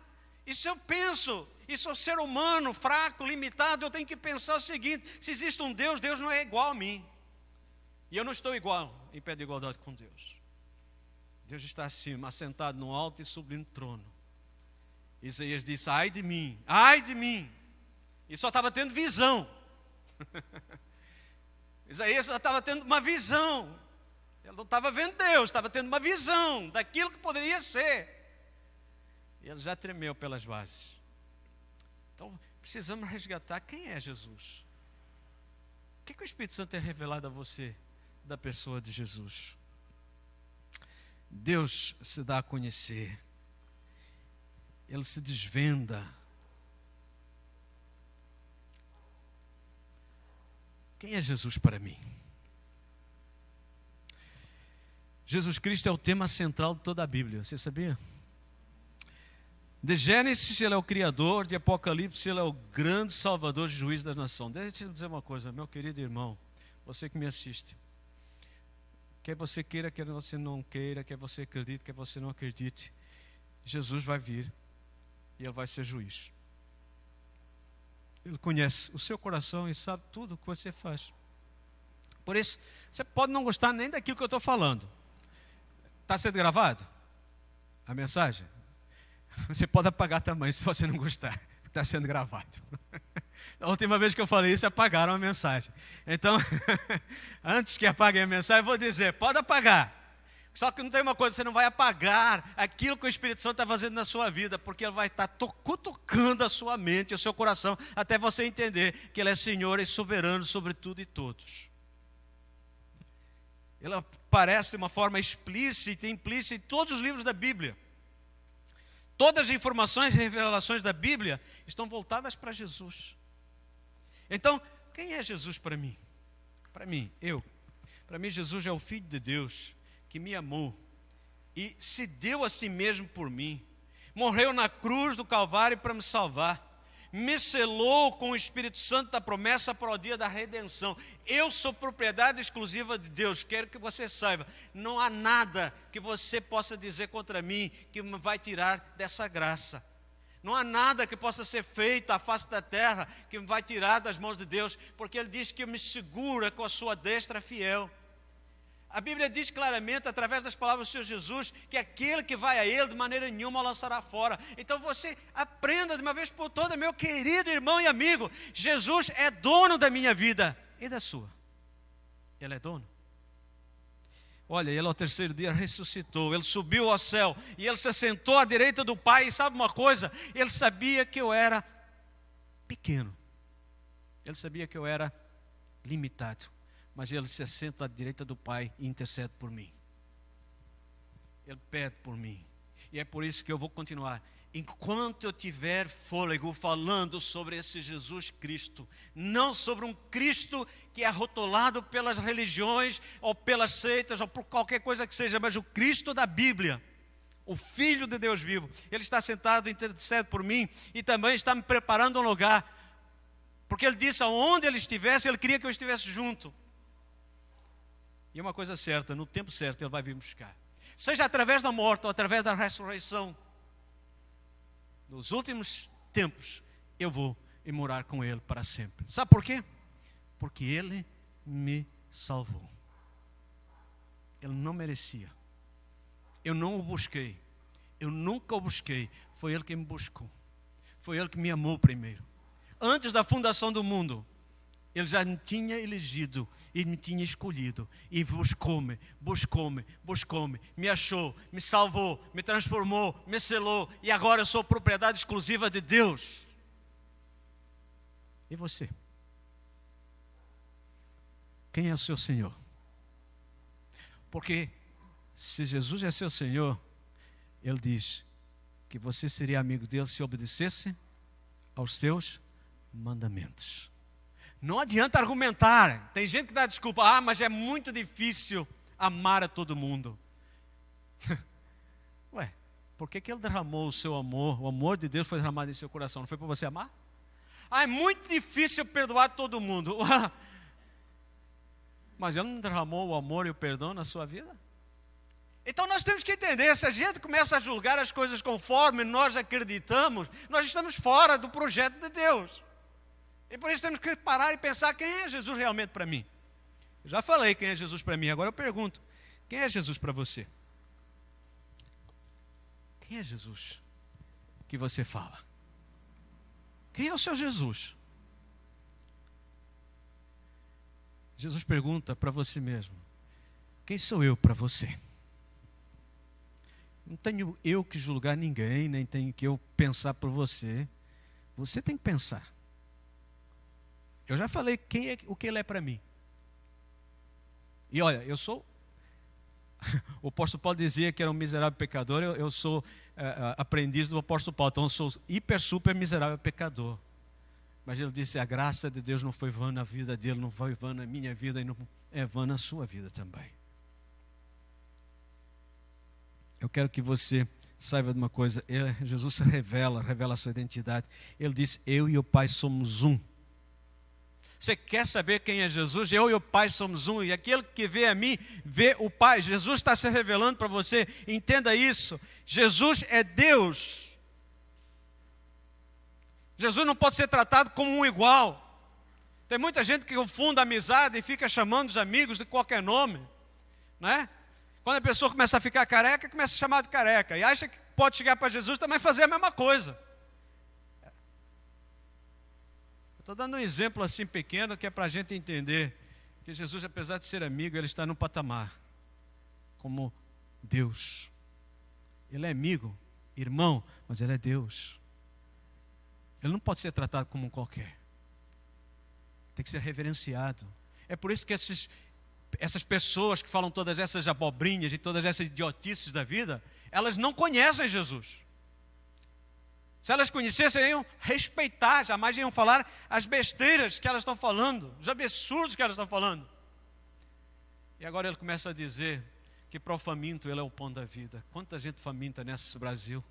E se eu penso, e sou ser humano, fraco, limitado, eu tenho que pensar o seguinte: se existe um Deus, Deus não é igual a mim. E eu não estou igual, em pé de igualdade com Deus. Deus está acima, assentado no alto e sublime trono. Isaías disse, ai de mim, E só estava tendo visão. Isaías só estava tendo uma visão. Ele não estava vendo Deus, estava tendo uma visão daquilo que poderia ser. E ele já tremeu pelas bases. Então, precisamos resgatar quem é Jesus. O que o Espírito Santo tem revelado a você da pessoa de Jesus? Deus se dá a conhecer. Ele se desvenda. Quem é Jesus para mim? Jesus Cristo é o tema central de toda a Bíblia, você sabia? De Gênesis ele é o Criador, de Apocalipse ele é o grande Salvador e juiz da nação. Deixa eu dizer uma coisa, meu querido irmão, você que me assiste. Quer você queira, quer você não queira, quer você acredite, quer você não acredite, Jesus vai vir e ele vai ser juiz. Ele conhece o seu coração e sabe tudo o que você faz. Por isso, você pode não gostar nem daquilo que eu estou falando. Está sendo gravado? A mensagem? Você pode apagar também se você não gostar. Está sendo gravado. A última vez que eu falei isso, apagaram a mensagem. Então, antes que apaguem a mensagem, eu vou dizer, pode apagar. Só que não tem uma coisa, você não vai apagar aquilo que o Espírito Santo está fazendo na sua vida, porque ele vai estar cutucando a sua mente e o seu coração, até você entender que ele é Senhor e soberano sobre tudo e todos. Ele aparece de uma forma explícita e implícita em todos os livros da Bíblia. Todas as informações e revelações da Bíblia estão voltadas para Jesus. Então, quem é Jesus para mim? Para mim, Para mim, Jesus é o Filho de Deus que me amou e se deu a si mesmo por mim. Morreu na cruz do Calvário para me salvar. Me selou com o Espírito Santo da promessa para o dia da redenção. Eu sou propriedade exclusiva de Deus. Quero que você saiba, não há nada que você possa dizer contra mim que me vai tirar dessa graça. Não há nada que possa ser feito à face da terra que me vai tirar das mãos de Deus, porque Ele diz que me segura com a sua destra fiel. A Bíblia diz claramente, através das palavras do Senhor Jesus, que aquele que vai a Ele, de maneira nenhuma, o lançará fora. Então você aprenda de uma vez por todas, meu querido irmão e amigo, Jesus é dono da minha vida e da sua. Ele é dono. Olha, Ele ao terceiro dia ressuscitou, Ele subiu ao céu e Ele se assentou à direita do Pai. E sabe uma coisa? Ele sabia que eu era pequeno. Ele sabia que eu era limitado. Mas Ele se assenta à direita do Pai e intercede por mim. Ele pede por mim. E é por isso que eu vou continuar. Enquanto eu tiver fôlego falando sobre esse Jesus Cristo, não sobre um Cristo que é rotulado pelas religiões, ou pelas seitas, ou por qualquer coisa que seja, mas o Cristo da Bíblia, o Filho de Deus vivo. Ele está sentado e intercede por mim e também está me preparando um lugar. Porque Ele disse, aonde Ele estivesse, Ele queria que eu estivesse junto. E uma coisa certa, no tempo certo Ele vai vir buscar. Seja através da morte ou através da ressurreição. Nos últimos tempos, eu vou e morar com Ele para sempre. Sabe por quê? Porque Ele me salvou. Ele não merecia. Eu não o busquei. Eu nunca o busquei. Foi Ele que me buscou. Foi Ele que me amou primeiro. Antes da fundação do mundo, Ele já me tinha elegido e me tinha escolhido. E buscou-me, me achou, me salvou, me transformou, me selou. E agora eu sou propriedade exclusiva de Deus. E você? Quem é o seu Senhor? Porque se Jesus é seu Senhor, Ele diz que você seria amigo dele se obedecesse aos seus mandamentos. Não adianta argumentar. Tem gente que dá desculpa. Mas é muito difícil amar a todo mundo. Ué, por que Ele derramou o seu amor? O amor de Deus foi derramado em seu coração. Não foi para você amar? É muito difícil perdoar todo mundo. Mas Ele não derramou o amor e o perdão na sua vida? Então nós temos que entender, se a gente começa a julgar as coisas conforme nós acreditamos, nós estamos fora do projeto de Deus. E por isso temos que parar e pensar quem é Jesus realmente para mim. Eu já falei quem é Jesus para mim, agora eu pergunto, quem é Jesus para você? Quem é Jesus que você fala? Quem é o seu Jesus? Jesus pergunta para você mesmo: quem sou eu para você? Não tenho eu que julgar ninguém, nem tenho que eu pensar por você. Você tem que pensar. Eu já falei o que ele é para mim. E olha, eu sou... O apóstolo Paulo dizia que era um miserável pecador, eu sou aprendiz do apóstolo Paulo, então eu sou hiper, super miserável pecador. Mas ele disse: a graça de Deus não foi vã na vida dele, não foi vã na minha vida e não é vã na sua vida também. Eu quero que você saiba de uma coisa: Jesus se revela a sua identidade. Ele disse: eu e o Pai somos um. Você quer saber quem é Jesus? Eu e o Pai somos um, e aquele que vê a mim, vê o Pai. Jesus está se revelando para você, entenda isso. Jesus é Deus. Jesus não pode ser tratado como um igual. Tem muita gente que confunda amizade e fica chamando os amigos de qualquer nome, não é? Quando a pessoa começa a ficar careca, começa a chamar de careca, e acha que pode chegar para Jesus também fazer a mesma coisa. Estou dando um exemplo assim pequeno, que é para a gente entender que Jesus, apesar de ser amigo, ele está no patamar como Deus. Ele é amigo, irmão, mas ele é Deus. Ele não pode ser tratado como um qualquer. Tem que ser reverenciado. É por isso que essas pessoas que falam todas essas abobrinhas e todas essas idiotices da vida, elas não conhecem Jesus. Se elas conhecessem, iam respeitar, jamais iam falar as besteiras que elas estão falando, os absurdos que elas estão falando. E agora ele começa a dizer que para o faminto ele é o pão da vida. Quanta gente faminta nesse Brasil,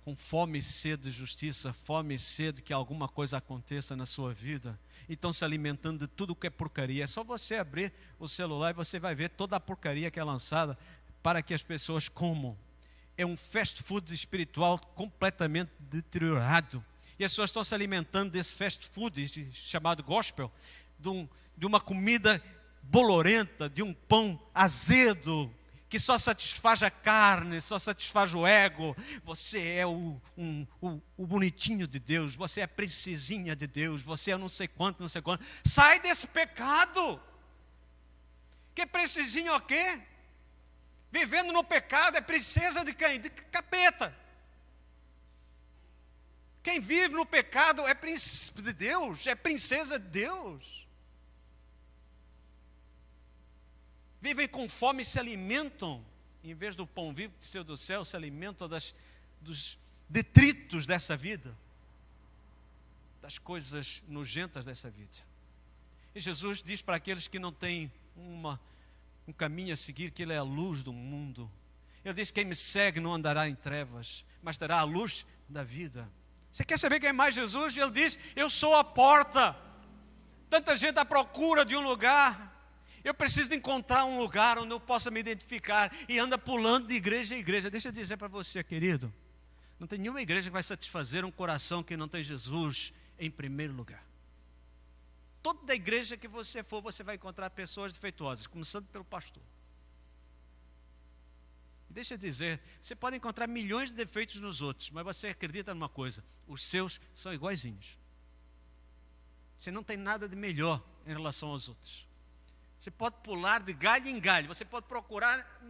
com fome e sede de justiça, fome e sede que alguma coisa aconteça na sua vida, e estão se alimentando de tudo que é porcaria. É só você abrir o celular e você vai ver toda a porcaria que é lançada para que as pessoas comam. É um fast food espiritual completamente deteriorado. E as pessoas estão se alimentando desse fast food chamado gospel, de uma comida bolorenta, de um pão azedo, que só satisfaz a carne, só satisfaz o ego. Você é o bonitinho de Deus, você é a princesinha de Deus, você é não sei quanto, não sei quanto. Sai desse pecado. Que princesinha o quê? Vivendo no pecado é princesa de quem? De capeta. Quem vive no pecado é príncipe de Deus, é princesa de Deus. Vivem com fome e se alimentam, em vez do pão vivo que desceu do céu, se alimentam dos detritos dessa vida, das coisas nojentas dessa vida. E Jesus diz para aqueles que não têm um caminho a seguir, que Ele é a luz do mundo. Ele diz: quem me segue não andará em trevas, mas terá a luz da vida. Você quer saber quem é mais Jesus? Ele diz: eu sou a porta. Tanta gente à procura de um lugar. Eu preciso de encontrar um lugar onde eu possa me identificar, e anda pulando de igreja em igreja. Deixa eu dizer para você, querido, não tem nenhuma igreja que vai satisfazer um coração que não tem Jesus em primeiro lugar. Toda igreja que você for, você vai encontrar pessoas defeituosas, começando pelo pastor. Deixa eu dizer, você pode encontrar milhões de defeitos nos outros, mas você acredita numa coisa: os seus são iguaizinhos. Você não tem nada de melhor em relação aos outros. Você pode pular de galho em galho, você pode procurar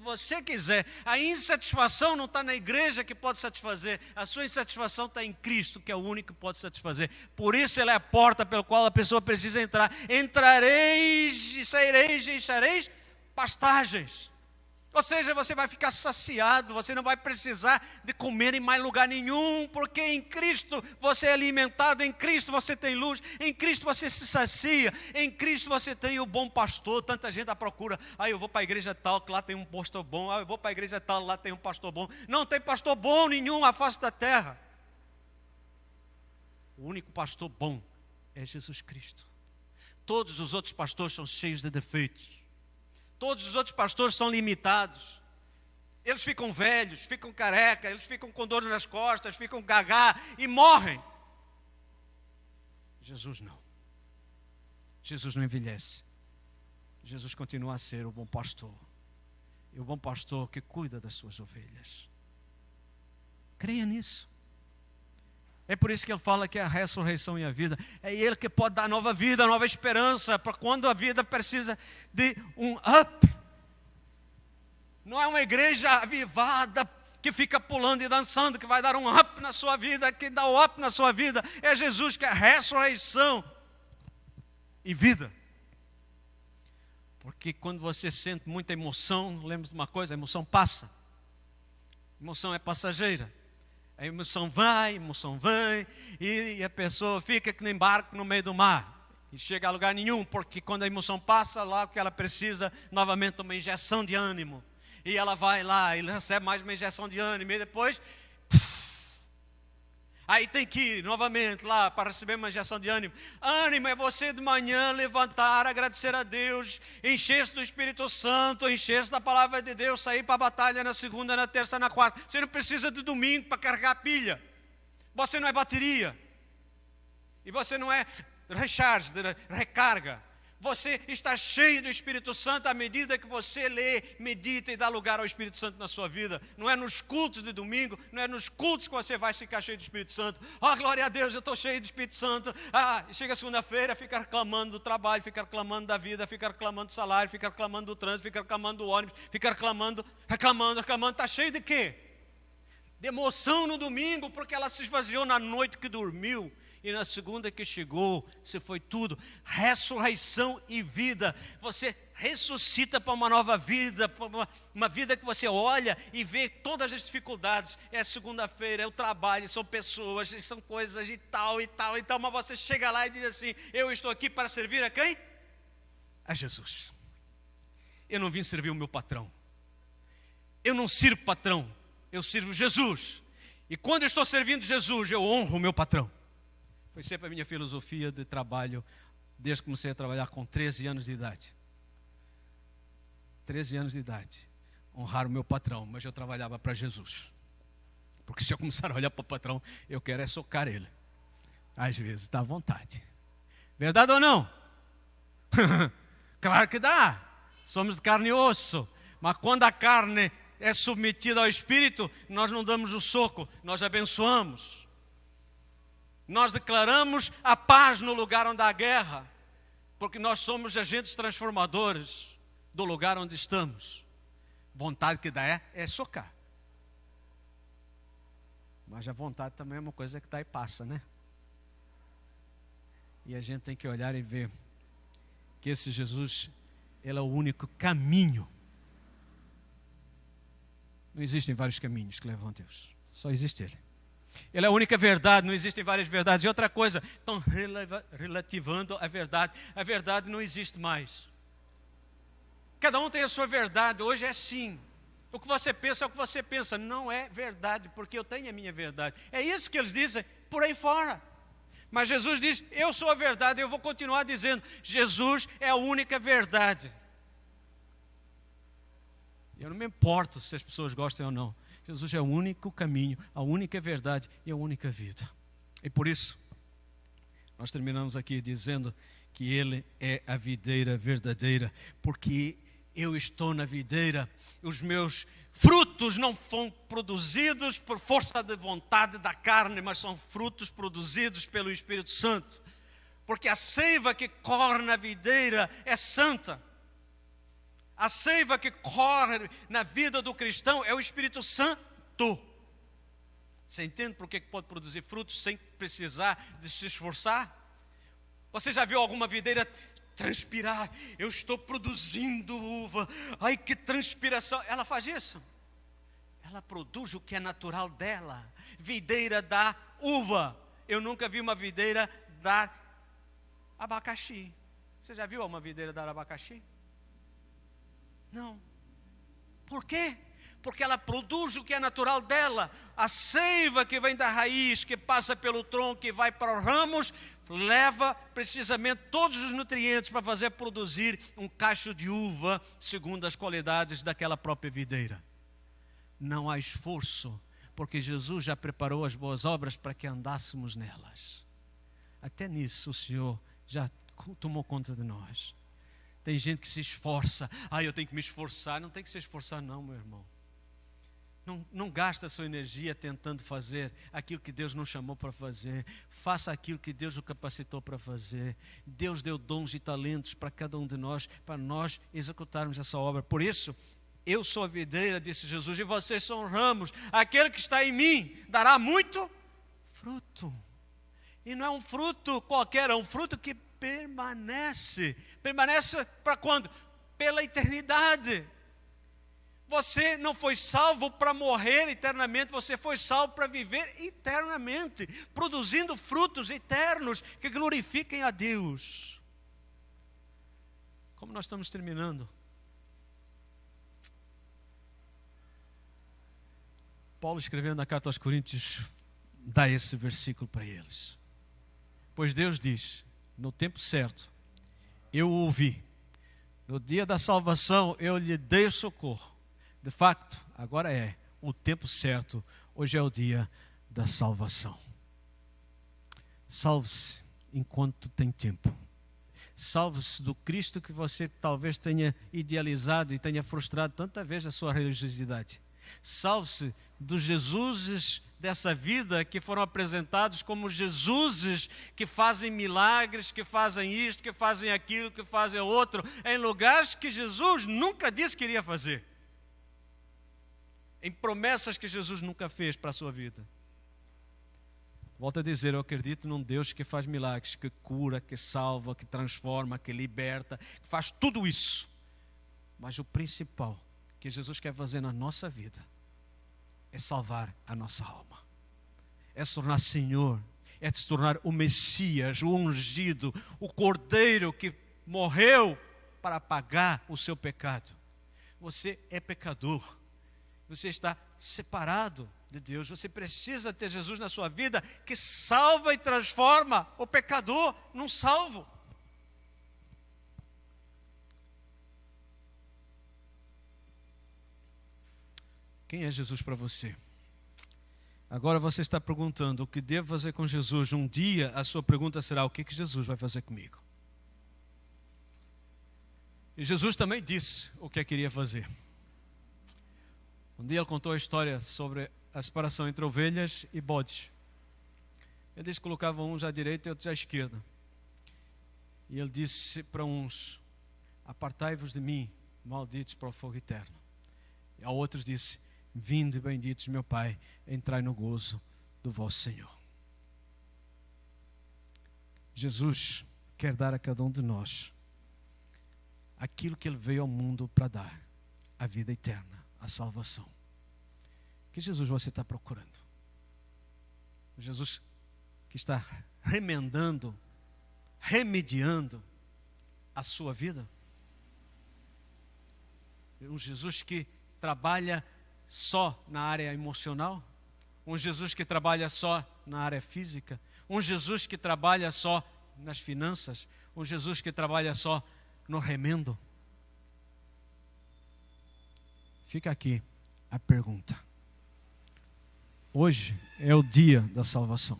você quiser. A insatisfação não está na igreja que pode satisfazer, a sua insatisfação está em Cristo, que é o único que pode satisfazer. Por isso Ele é a porta pela qual a pessoa precisa entrar. Entrareis e saireis e enchereis pastagens. Ou seja, você vai ficar saciado, você não vai precisar de comer em mais lugar nenhum, porque em Cristo você é alimentado, em Cristo você tem luz, em Cristo você se sacia, em Cristo você tem o bom pastor. Tanta gente à procura: eu vou para a igreja tal, que lá tem um pastor bom, eu vou para a igreja tal, lá tem um pastor bom. Não tem pastor bom nenhum à face da terra. O único pastor bom é Jesus Cristo. Todos os outros pastores são cheios de defeitos. Todos os outros pastores são limitados. Eles ficam velhos, ficam careca, eles ficam com dor nas costas, ficam gagá e morrem. Jesus não. Jesus não envelhece. Jesus continua a ser o bom pastor. E o bom pastor que cuida das suas ovelhas. Creia nisso. É por isso que ele fala que é a ressurreição e a vida. É ele que pode dar nova vida, nova esperança, para quando a vida precisa de um up. Não é uma igreja avivada que fica pulando e dançando, que vai dar um up na sua vida, que dá o up na sua vida. É Jesus que é a ressurreição e vida. Porque quando você sente muita emoção, lembre-se de uma coisa, a emoção passa. A emoção é passageira. A emoção vai, e a pessoa fica que nem barco no meio do mar. E chega a lugar nenhum, porque quando a emoção passa, lá o que ela precisa, novamente uma injeção de ânimo. E ela vai lá e recebe mais uma injeção de ânimo, e depois... Aí tem que ir novamente lá para receber uma injeção de ânimo. Ânimo é você de manhã levantar, agradecer a Deus, encher-se do Espírito Santo, encher-se da palavra de Deus, sair para a batalha na segunda, na terça, na quarta. Você não precisa de domingo para carregar a pilha. Você não é bateria. E você não é recharge, recarga. Você está cheio do Espírito Santo à medida que você lê, medita e dá lugar ao Espírito Santo na sua vida. Não é nos cultos de domingo, não é nos cultos que você vai ficar cheio do Espírito Santo. Glória a Deus, eu estou cheio do Espírito Santo. Chega segunda-feira, fica reclamando do trabalho, fica reclamando da vida, fica reclamando do salário, fica reclamando do trânsito, fica reclamando do ônibus, fica reclamando. Está cheio de quê? De emoção no domingo, porque ela se esvaziou na noite que dormiu. E na segunda que chegou, se foi tudo, ressurreição e vida. Você ressuscita para uma nova vida, para uma vida que você olha e vê todas as dificuldades. É segunda-feira, é o trabalho, são pessoas, são coisas e tal, e tal, e tal. Mas você chega lá e diz assim, eu estou aqui para servir a quem? A Jesus. Eu não vim servir o meu patrão. Eu não sirvo patrão, eu sirvo Jesus. E quando eu estou servindo Jesus, eu honro o meu patrão. Foi sempre a minha filosofia de trabalho, desde que comecei a trabalhar com 13 anos de idade. 13 anos de idade. Honrar o meu patrão, mas eu trabalhava para Jesus. Porque se eu começar a olhar para o patrão, eu quero é socar ele. Às vezes dá vontade. Verdade ou não? Claro que dá. Somos de carne e osso. Mas quando a carne é submetida ao Espírito, nós não damos o soco, nós abençoamos. Nós declaramos a paz no lugar onde há guerra, porque nós somos agentes transformadores do lugar onde estamos. Vontade que dá é socar. Mas a vontade também é uma coisa que dá e passa, né? E a gente tem que olhar e ver que esse Jesus, ele é o único caminho. Não existem vários caminhos que levam a Deus, só existe ele. Ele é a única verdade, não existem várias verdades. E outra coisa, estão relativando a verdade não existe mais. Cada um tem a sua verdade, hoje é assim. O que você pensa é o que você pensa, não é verdade, porque eu tenho a minha verdade. É isso que eles dizem por aí fora. Mas Jesus diz, eu sou a verdade, eu vou continuar dizendo, Jesus é a única verdade. Eu não me importo se as pessoas gostam ou não. Jesus é o único caminho, a única verdade e a única vida. E por isso, nós terminamos aqui dizendo que Ele é a videira verdadeira, porque eu estou na videira, os meus frutos não foram produzidos por força de vontade da carne, mas são frutos produzidos pelo Espírito Santo, porque a seiva que corre na videira é santa. A seiva que corre na vida do cristão é o Espírito Santo. Você entende por que pode produzir frutos sem precisar de se esforçar? Você já viu alguma videira transpirar? Eu estou produzindo uva. Ai, que transpiração. Ela faz isso. Ela produz o que é natural dela. Videira dá uva. Eu nunca vi uma videira dar abacaxi. Você já viu uma videira dar abacaxi? Não. Por quê? Porque ela produz o que é natural dela. A seiva que vem da raiz, que passa pelo tronco e vai para os ramos, leva precisamente todos os nutrientes para fazer produzir um cacho de uva segundo as qualidades daquela própria videira. Não há esforço, porque Jesus já preparou as boas obras para que andássemos nelas. Até nisso o Senhor já tomou conta de nós. Tem gente que se esforça. Eu tenho que me esforçar. Não tem que se esforçar não, meu irmão. Não gasta a sua energia tentando fazer aquilo que Deus não chamou para fazer. Faça aquilo que Deus o capacitou para fazer. Deus deu dons e talentos para cada um de nós, para nós executarmos essa obra. Por isso, eu sou a videira, disse Jesus, e vocês são ramos. Aquele que está em mim dará muito fruto. E não é um fruto qualquer, é um fruto que permanece. Permanece para quando? Pela eternidade. Você não foi salvo para morrer eternamente, você foi salvo para viver eternamente, produzindo frutos eternos que glorifiquem a Deus. Como nós estamos terminando? Paulo, escrevendo na carta aos Coríntios, dá esse versículo para eles. Pois Deus diz, no tempo certo, eu o ouvi. No dia da salvação, eu lhe dei o socorro. De facto, agora é o tempo certo. Hoje é o dia da salvação. Salve-se enquanto tem tempo. Salve-se do Cristo que você talvez tenha idealizado e tenha frustrado tanta vez a sua religiosidade. Salve-se dos Jesuses dessa vida que foram apresentados como Jesuses que fazem milagres, que fazem isto, que fazem aquilo, que fazem outro, em lugares que Jesus nunca disse que iria fazer. Em promessas que Jesus nunca fez para a sua vida. Volto a dizer, eu acredito num Deus que faz milagres, que cura, que salva, que transforma, que liberta, que faz tudo isso. Mas o principal que Jesus quer fazer na nossa vida é salvar a nossa alma. É se tornar Senhor, é se tornar o Messias, o ungido, o Cordeiro que morreu para pagar o seu pecado. Você é pecador. Você está separado de Deus. Você precisa ter Jesus na sua vida que salva e transforma o pecador num salvo. Quem é Jesus para você? Agora você está perguntando o que devo fazer com Jesus. Um dia a sua pergunta será: o que Jesus vai fazer comigo? E Jesus também disse o que queria fazer. Um dia ele contou a história sobre a separação entre ovelhas e bodes. Ele disse que colocava uns à direita e outros à esquerda. E ele disse para uns: apartai-vos de mim, malditos, para o fogo eterno. E a outros disse: vinde, benditos, meu Pai, entrai no gozo do vosso Senhor. Jesus quer dar a cada um de nós aquilo que ele veio ao mundo para dar: a vida eterna, a salvação. Que Jesus você está procurando? O Jesus que está remediando a sua vida? Um Jesus que trabalha só na área emocional? Um Jesus que trabalha só na área física? Um Jesus que trabalha só nas finanças? Um Jesus que trabalha só no remendo? Fica aqui a pergunta. Hoje é o dia da salvação.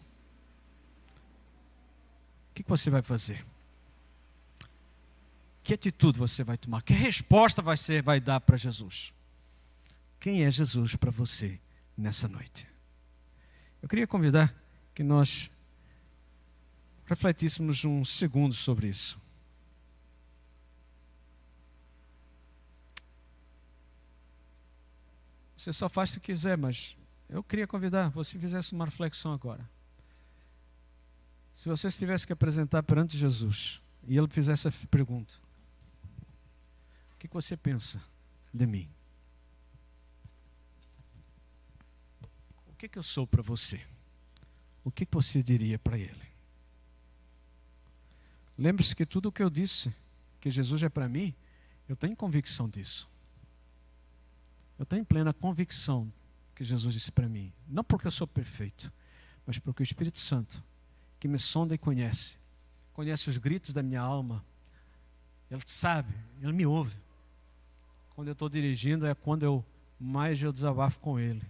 O que você vai fazer? Que atitude você vai tomar? Que resposta você vai dar para Jesus? Quem é Jesus para você nessa noite? Eu queria convidar que nós refletíssemos um segundo sobre isso. Você só faz se quiser, mas eu queria convidar você fizesse uma reflexão agora. Se você tivesse que apresentar perante Jesus e ele fizesse essa pergunta: o que você pensa de mim? O que eu sou para você? O que você diria para ele? Lembre-se que tudo o que eu disse, que Jesus é para mim, eu tenho convicção disso. Eu tenho plena convicção que Jesus disse para mim. Não porque eu sou perfeito, mas porque o Espírito Santo, que me sonda e conhece os gritos da minha alma, ele sabe, ele me ouve. Quando eu estou dirigindo é quando eu desabafo com ele.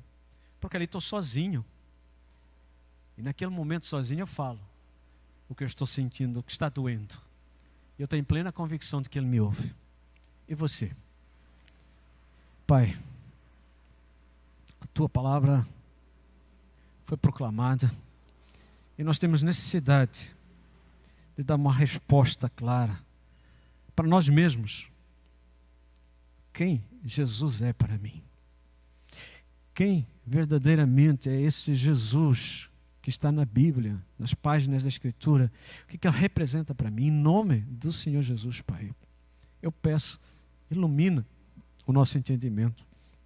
Porque ali estou sozinho. E naquele momento sozinho eu falo o que eu estou sentindo, o que está doendo. Eu tenho plena convicção de que ele me ouve. E você? Pai, a tua palavra foi proclamada e nós temos necessidade de dar uma resposta clara para nós mesmos. Quem Jesus é para mim? Quem verdadeiramente é esse Jesus que está na Bíblia, nas páginas da Escritura? O que ele representa para mim? Em nome do Senhor Jesus, Pai, eu peço, ilumina o nosso entendimento,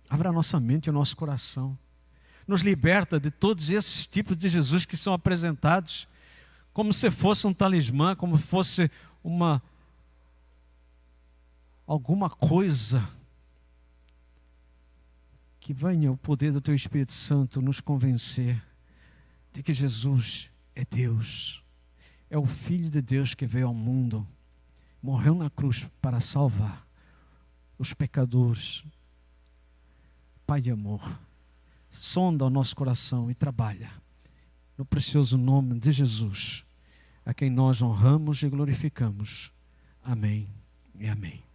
abra a nossa mente e o nosso coração, nos liberta de todos esses tipos de Jesus que são apresentados como se fosse um talismã, como fosse alguma coisa. Que venha o poder do Teu Espírito Santo nos convencer de que Jesus é Deus, é o Filho de Deus que veio ao mundo, morreu na cruz para salvar os pecadores. Pai de amor, sonda o nosso coração e trabalha no precioso nome de Jesus, a quem nós honramos e glorificamos. Amém e amém.